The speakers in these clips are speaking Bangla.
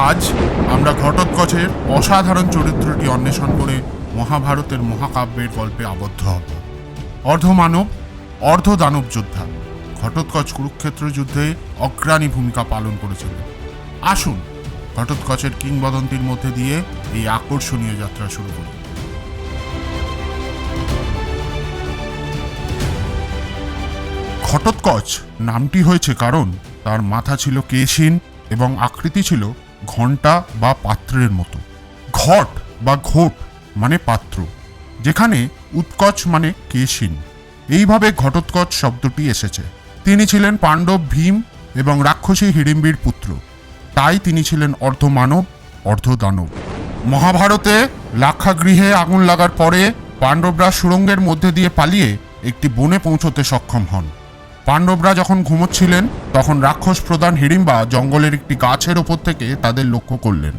আজ আমরা ঘটোৎকচের অসাধারণ চরিত্রটি অন্বেষণ করে মহাভারতের মহাকাব্যের গল্পে আবদ্ধ হব। অর্ধমানব অর্ধ দানব যোদ্ধা ঘটোৎকচ কুরুক্ষেত্র যুদ্ধে অগ্রণী ভূমিকা পালন করেছিলেন। আসুন ঘটোৎকচের কিংবদন্তির মধ্যে দিয়ে এই আকর্ষণীয় যাত্রা শুরু করি। ঘটোৎকচ নামটি হয়েছে কারণ তার মাথা ছিল কেশহীন এবং আকৃতি ছিল ঘণ্টা বা পাত্রের মতো। ঘট বা ঘোট মানে পাত্র, যেখানে উৎকচ মানে কেশহীন। এইভাবে ঘটোৎকচ শব্দটি এসেছে। তিনি ছিলেন পাণ্ডব ভীম এবং রাক্ষসী হিড়িম্বির পুত্র, তাই তিনি ছিলেন অর্ধমানব অর্ধ দানব। মহাভারতে লাক্ষাগৃহে আগুন লাগার পরে পাণ্ডবরা সুড়ঙ্গের মধ্যে দিয়ে পালিয়ে একটি বনে পৌঁছতে সক্ষম হন। পাণ্ডবরা যখন ঘুমোচ্ছিলেন তখন রাক্ষস প্রধান হিড়িম্বা জঙ্গলের একটি গাছের ওপর থেকে তাদের লক্ষ্য করলেন।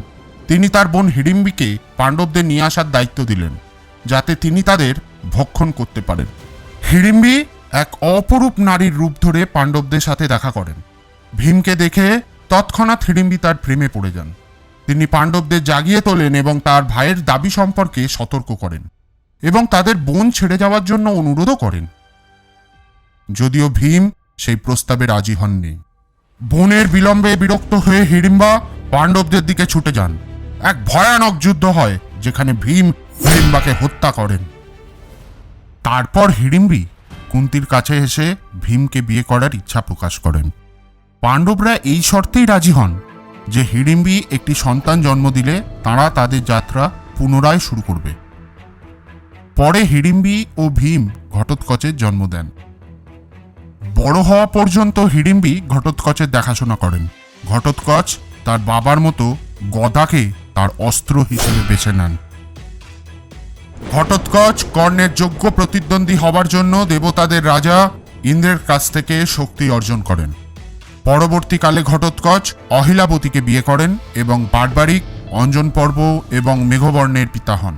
তিনি তার বোন হিড়িম্বিকে পাণ্ডবদের নিয়ে আসার দায়িত্ব দিলেন, যাতে তিনি তাদের ভক্ষণ করতে পারেন। হিড়িম্বি এক অপরূপ নারীর রূপ ধরে পাণ্ডবদের সাথে দেখা করেন। ভীমকে দেখে তৎক্ষণাৎ হিড়িম্বি তার প্রেমে পড়ে যান। তিনি পাণ্ডবদের জাগিয়ে তোলেন এবং তার ভাইয়ের দাবি সম্পর্কে সতর্ক করেন এবং তাদের বোন ছেড়ে যাওয়ার জন্য অনুরোধও করেন, যদিও ভীম সেই প্রস্তাবে রাজি হননি। বোনের বিলম্বে বিরক্ত হয়ে হিড়িম্বা পাণ্ডবদের দিকে ছুটে যান। এক ভয়ানক যুদ্ধ হয় যেখানে ভীম হিড়িম্বাকে হত্যা করেন। তারপর হিড়িম্বি কুন্তির কাছে এসে ভীমকে বিয়ে করার ইচ্ছা প্রকাশ করেন। পাণ্ডবরা এই শর্তেই রাজি হন যে হিড়িম্বি একটি সন্তান জন্ম দিলে তারা তাদের যাত্রা পুনরায় শুরু করবে। পরে হিড়িম্বি ও ভীম ঘটোৎকচের জন্ম দেন। বড় হওয়া পর্যন্ত হিড়িম্বি ঘটোৎকচের দেখাশোনা করেন। ঘটোৎকচ তার বাবার মতো গদাকে তার অস্ত্র হিসেবে বেছে নেন। ঘটোৎকচ কর্ণের যোগ্য প্রতিদ্বন্দ্বী হবার জন্য দেবতাদের রাজা ইন্দ্রের কাছ থেকে শক্তি অর্জন করেন। পরবর্তীকালে ঘটোৎকচ অহিলাবতীকে বিয়ে করেন এবং বার্বারিক, অঞ্জন পর্ব এবং মেঘবর্ণের পিতা হন।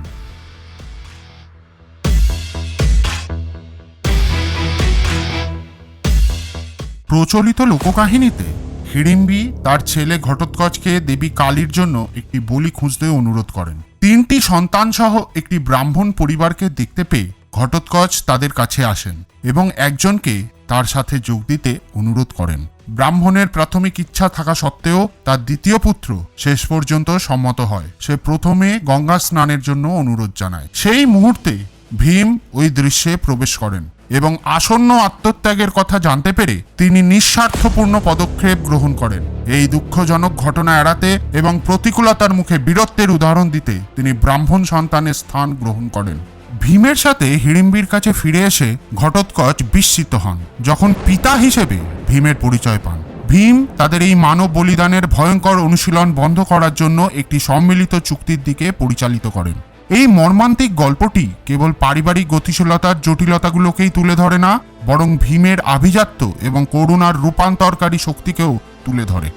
প্রচলিত লোককাহিনীতে হিড়িম্বি তার ছেলে ঘটোৎকচকে দেবী কালীর জন্য একটি বলি খুঁজতে অনুরোধ করেন। 3টি সন্তান সহ একটি ব্রাহ্মণ পরিবারকে দেখতে পেয়ে ঘটোৎকচ তাদের কাছে আসেন এবং একজনকে তার সাথে যোগ দিতে অনুরোধ করেন। ব্রাহ্মণের প্রাথমিক ইচ্ছা থাকা সত্ত্বেও তার দ্বিতীয় পুত্র শেষ পর্যন্ত সম্মত হয়। সে প্রথমে গঙ্গা স্নানের জন্য অনুরোধ জানায়। সেই মুহূর্তে ভীম ওই দৃশ্যে প্রবেশ করেন এবং আসন্ন আত্মত্যাগের কথা জানতে পেরে তিনি নিঃস্বার্থপূর্ণ পদক্ষেপ গ্রহণ করেন। এই দুঃখজনক ঘটনা এড়াতে এবং প্রতিকূলতার মুখে বীরত্বের উদাহরণ দিতে তিনি ব্রাহ্মণ সন্তানের স্থান গ্রহণ করেন। ভীমের সাথে হিড়িম্বির কাছে ফিরে এসে ঘটোৎকচ বিস্মিত হন যখন পিতা হিসেবে ভীমের পরিচয় পান। ভীম তাদের এই মানব বলিদানের ভয়ঙ্কর অনুশীলন বন্ধ করার জন্য একটি সম্মিলিত চুক্তির দিকে পরিচালিত করেন। এই মর্মান্তিক গল্পটি কেবল পারিবারিক গতিশীলতার জটিলতাগুলোকেই তুলে ধরে না, বরং ভীমের আভিজাত্য এবং করুণার রূপান্তরকারী শক্তিকেও তুলে ধরে।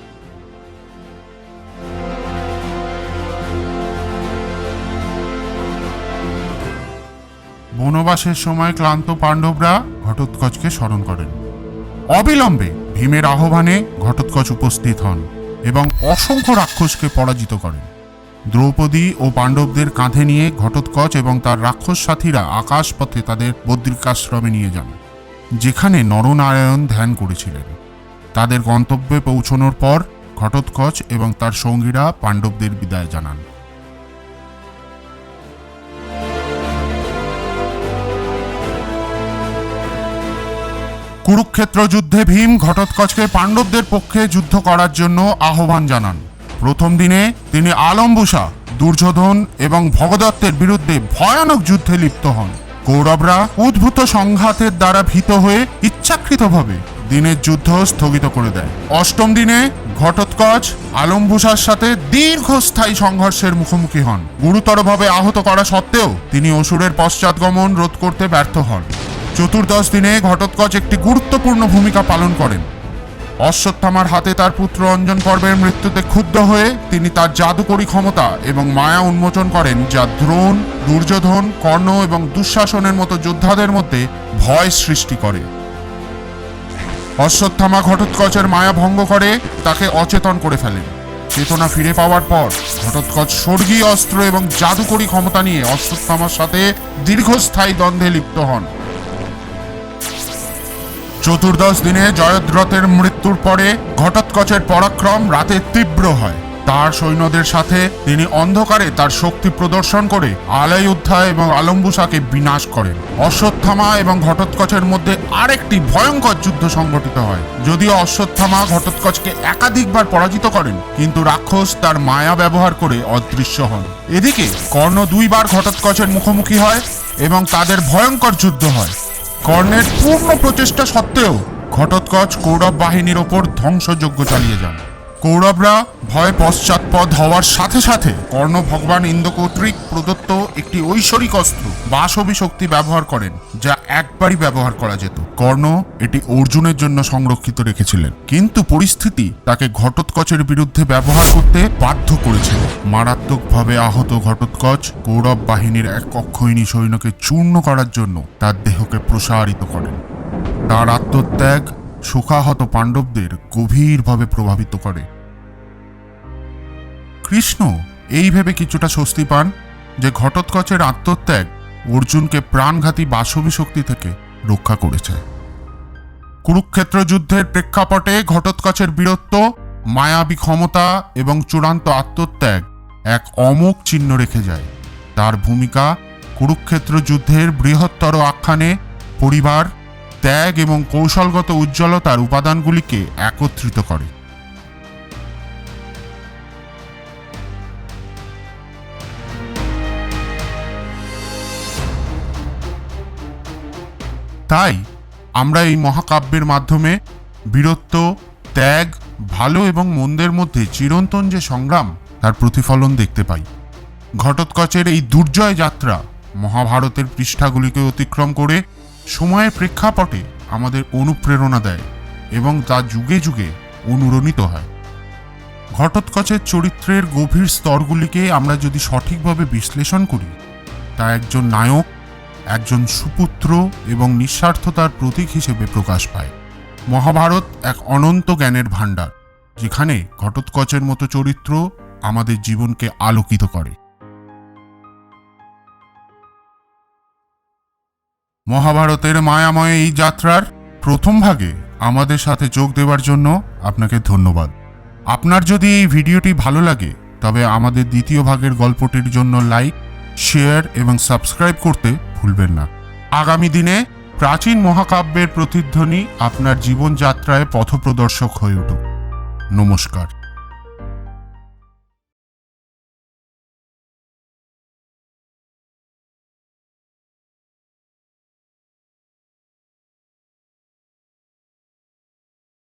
বনবাসের সময় ক্লান্ত পাণ্ডবরা ঘটোৎকচকে স্মরণ করেন। অবিলম্বে ভীমের আহ্বানে ঘটোৎকচ উপস্থিত হন এবং অসংখ্য রাক্ষসকে পরাজিত করেন। দ্রৌপদী ও পাণ্ডবদের কাঁধে নিয়ে ঘটোৎকচ এবং তার রাক্ষস সাথীরা আকাশ পথে তাদের বদ্রিকাশ্রমে নিয়ে যান, যেখানে নরনারায়ণ ধ্যান করেছিলেন। তাদের গন্তব্যে পৌঁছানোর পর ঘটোৎকচ এবং তার সঙ্গীরা পাণ্ডবদের বিদায় জানান। কুরুক্ষেত্র যুদ্ধে ভীম ঘটোৎকচকে পাণ্ডবদের পক্ষে যুদ্ধ করার জন্য আহ্বান জানান। প্রথম দিনে তিনি আলম্বুসা, দুর্যোধন এবং ভগদত্তের বিরুদ্ধে ভয়ানক যুদ্ধে লিপ্ত হন। কৌরবরা উদ্ভূত সংঘাতের দ্বারা ভীত হয়ে ইচ্ছাকৃতভাবে দিনের যুদ্ধ স্থগিত করে দেয়। অষ্টম দিনে ঘটোৎকচ আলম্বুসার সাথে দীর্ঘস্থায়ী সংঘর্ষের মুখোমুখি হন। গুরুতরভাবে আহত করা সত্ত্বেও তিনি অসুরের পশ্চাৎগমন রোধ করতে ব্যর্থ হন। চতুর্দশ দিনে ঘটোৎকচ একটি গুরুত্বপূর্ণ ভূমিকা পালন করেন। অশ্বত্থামার হাতে তার পুত্র অঞ্জন পর্বের মৃত্যুতে ক্ষুব্ধ হয়ে তিনি তার জাদুকরী ক্ষমতা এবং মায়া উন্মোচন করেন, যা দ্রোণ, দুর্যোধন, কর্ণ এবং দুঃশাসনের মতো যোদ্ধাদের মধ্যে ভয় সৃষ্টি করে। অশ্বত্থামা ঘটোৎকচের মায়া ভঙ্গ করে তাকে অচেতন করে ফেলেন। চেতনা ফিরে পাওয়ার পর ঘটোৎকচ স্বর্গীয় অস্ত্র এবং জাদুকরী ক্ষমতা নিয়ে অশ্বত্থামার সাথে দীর্ঘস্থায়ী দ্বন্দ্বে লিপ্ত হন। 14 দিনে জয়দ্রথের মৃত্যুর পরে ঘটোৎকচের পরাক্রম রাতে তীব্র হয়। তার সৈন্যদের সাথে তিনি অন্ধকারে তার শক্তি প্রদর্শন করে আলাইউদ্ধা এবং আলম্বুসাকে বিনাশ করেন। অশ্বত্থামা এবং ঘটোৎকচের মধ্যে আরেকটি ভয়ঙ্কর যুদ্ধ সংঘটিত হয়। যদিও অশ্বত্থামা ঘটোৎকচকে একাধিকবার পরাজিত করেন, কিন্তু রাক্ষস তার মায়া ব্যবহার করে অদৃশ্য হন। এদিকে কর্ণ 2 বার ঘটোৎকচের মুখোমুখি হয় এবং তাদের ভয়ঙ্কর যুদ্ধ হয়। কর্ণের পূর্ণ প্রচেষ্টা সত্ত্বেও ঘটোৎকচ কৌরব বাহিনীর ওপর ধ্বংসযজ্ঞ চালিয়ে যান। কৌরবরা ভয়ে পশ্চাৎপদ হওয়ার সাথে সাথে কর্ণ ভগবান ইন্দ্র কর্তৃক প্রদত্ত একটি ঐশ্বরিক অস্ত্র বাসবী শক্তি ব্যবহার করেন, যা একবারই ব্যবহার করা যেত। কর্ণ এটি অর্জুনের জন্য সংরক্ষিত রেখেছিলেন, কিন্তু পরিস্থিতি তাকে ঘটোৎকচের বিরুদ্ধে ব্যবহার করতে বাধ্য করেছিল। মারাত্মকভাবে আহত ঘটোৎকচ কৌরব বাহিনীর এক অক্ষয়িনী সৈন্যকে চূর্ণ করার জন্য তার দেহকে প্রসারিত করেন। তার আত্মত্যাগ শোকাহত পাণ্ডবদের গভীরভাবে প্রভাবিত করে। কৃষ্ণ এই ভেবে কিছুটা স্বস্তি পান যে ঘটোৎকচের আত্মত্যাগ অর্জুনকে প্রাণঘাতী বাসবী শক্তি থেকে রক্ষা করেছে। কুরুক্ষেত্র যুদ্ধের প্রেক্ষাপটে ঘটোৎকচের বীরত্ব, মায়াবী ক্ষমতা এবং চূড়ান্ত আত্মত্যাগ এক অমোঘ চিহ্ন রেখে যায়। তার ভূমিকা কুরুক্ষেত্র যুদ্ধের বৃহত্তর আখ্যানে পরিবার, ত্যাগ এবং কৌশলগত উজ্জ্বলতার উপাদানগুলিকে একত্রিত করে। তাই আমরা এই মহাকাব্যের মাধ্যমে বীরত্ব, ত্যাগ, ভালো এবং মন্দের মধ্যে চিরন্তন যে সংগ্রাম তার প্রতিফলন দেখতে পাই। ঘটোৎকচের এই দুর্জয় যাত্রা মহাভারতের পৃষ্ঠাগুলিকে অতিক্রম করে সময়ের প্রেক্ষাপটে আমাদের অনুপ্রেরণা দেয় এবং তা যুগে যুগে অনুরণিত হয়। ঘটোৎকচের চরিত্রের গভীর স্তরগুলিকে আমরা যদি সঠিকভাবে বিশ্লেষণ করি, তা একজন নায়ক, একজন সুপুত্র এবং নিঃস্বার্থতার প্রতীক হিসেবে প্রকাশ পায়। মহাভারত এক অনন্ত জ্ঞানের ভাণ্ডার, যেখানে ঘটোৎকচের মতো চরিত্র আমাদের জীবনকে আলোকিত করে। মহাভারতের মায়াময় এই যাত্রার প্রথম ভাগে আমাদের সাথে যোগ দেওয়ার জন্য আপনাকে ধন্যবাদ। আপনার যদি এই ভিডিওটি ভালো লাগে, তবে আমাদের দ্বিতীয় ভাগের গল্পটির জন্য লাইক, শেয়ার এবং সাবস্ক্রাইব করতে ভুলবেন না। আগামী দিনে প্রাচীন মহাকাব্যের প্রতিধ্বনি আপনার জীবনযাত্রায় পথপ্রদর্শক হয়ে উঠুক। নমস্কার।